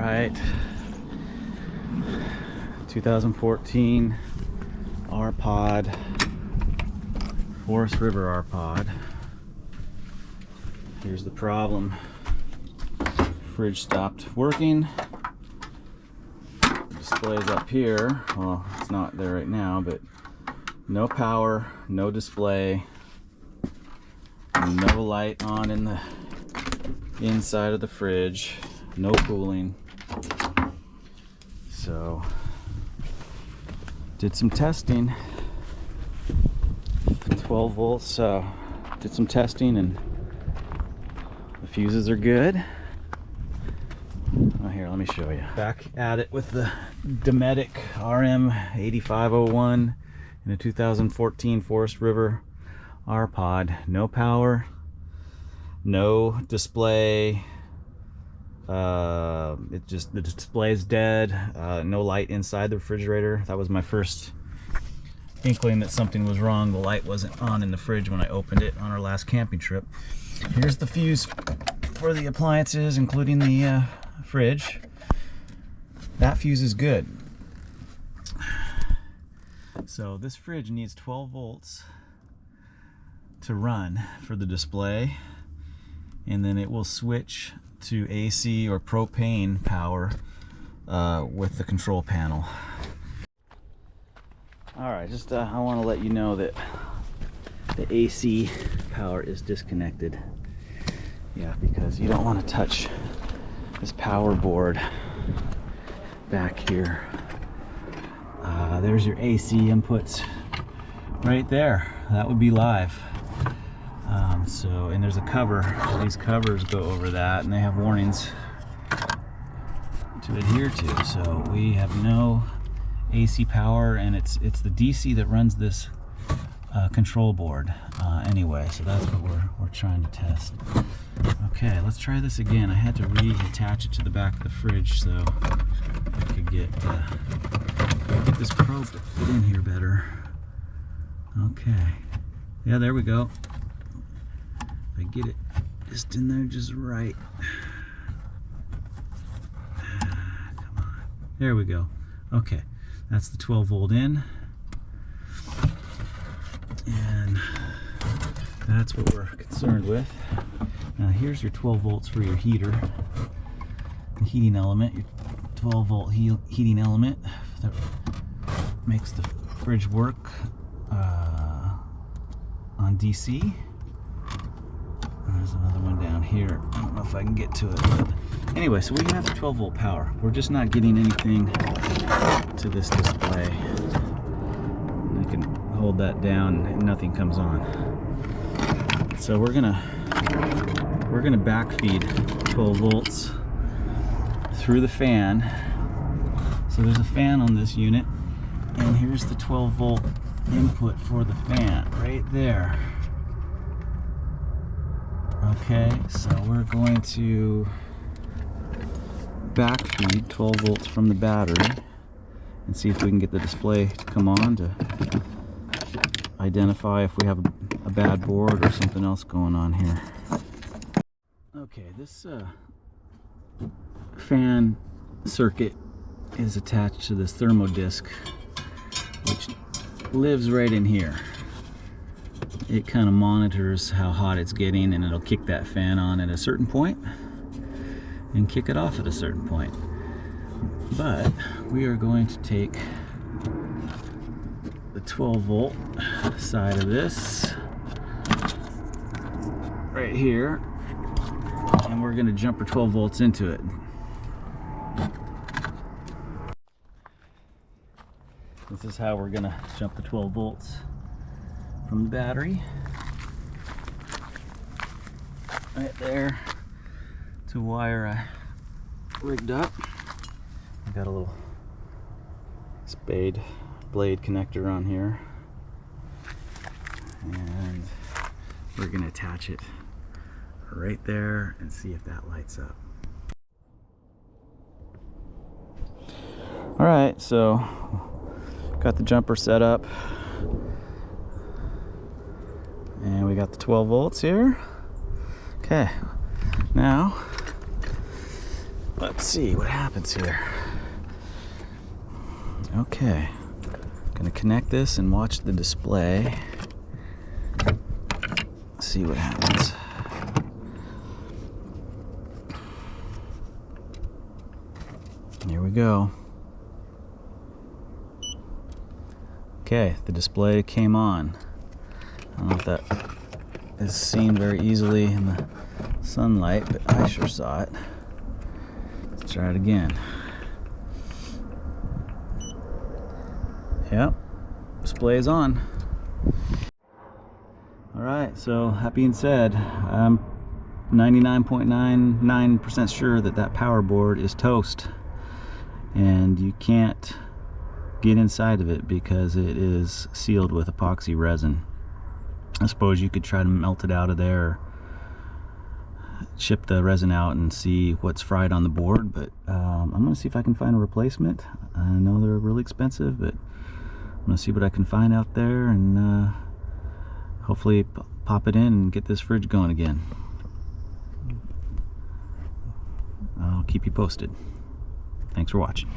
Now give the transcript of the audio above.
right, 2014 R Pod, Forest River R Pod. Here's the problem. Fridge stopped working. Display's up here. Well, it's not there right now, but no power, no display, no light on in the inside of the fridge, no cooling. So did some testing, 12 volts, did some testing, and the fuses are good. Oh, here, let me show you. Back at it with the Dometic RM8501 in a 2014 Forest River R Pod. No power, no display. The display is dead. No light inside the refrigerator. That was my first inkling that something was wrong. The light wasn't on in the fridge when I opened it on our last camping trip. Here's the fuse for the appliances, including the fridge. That fuse is good. So this fridge needs 12 volts to run for the display, and then it will switch to AC or propane power with the control panel. Alright, just I want to let you know that the AC power is disconnected. Yeah, because you don't want to touch this power board back here. There's your AC inputs right there. That would be live. And there's a cover. These covers go over that, and they have warnings to adhere to. So we have no AC power, and it's the DC that runs this control board anyway. So that's what we're trying to test. Okay, let's try this again. I had to reattach it to the back of the fridge so I could get this probe to fit in here better. Okay, yeah, there we go. If I get it just in there just right. Come on, there we go. Okay, that's the 12 volt in, and that's what we're concerned with. Now here's your 12 volts for your heater, the heating element, your 12 volt heating element that makes the fridge work on DC. There's another one down here. I don't know if I can get to it, but anyway, so we have the 12 volt power. We're just not getting anything to this display. And I can hold that down and nothing comes on. So we're gonna backfeed 12 volts through the fan. So there's a fan on this unit, and here's the 12 volt input for the fan right there. Okay, so we're going to backfeed 12 volts from the battery and see if we can get the display to come on to identify if we have a bad board or something else going on here. Okay, this fan circuit is attached to this thermo disc, which lives right in here. It kind of monitors how hot it's getting, and it'll kick that fan on at a certain point and kick it off at a certain point. But we are going to take the 12 volt side of this right here, and we're going to jumper 12 volts into it. This is how we're going to jump the 12 volts from the battery right there to wire I rigged up. I got a little spade blade connector on here, and we're going to attach it right there and see if that lights up. All right, so got the jumper set up, and we got the 12 volts here. Okay, now Let's see what happens here. Okay, gonna connect this and watch the display. See what happens. Here we go. Okay, the display came on. I don't know if that is seen very easily in the sunlight, but I sure saw it. Let's try it again. Yep, display is on. Alright, so that being said, I'm 99.99% sure that that power board is toast. And you can't get inside of it because it is sealed with epoxy resin. I suppose you could try to melt it out of there, or chip the resin out and see what's fried on the board, but I'm going to see if I can find a replacement. I know they're really expensive, but I'm going to see what I can find out there, and hopefully pop it in and get this fridge going again. I'll keep you posted. Thanks for watching.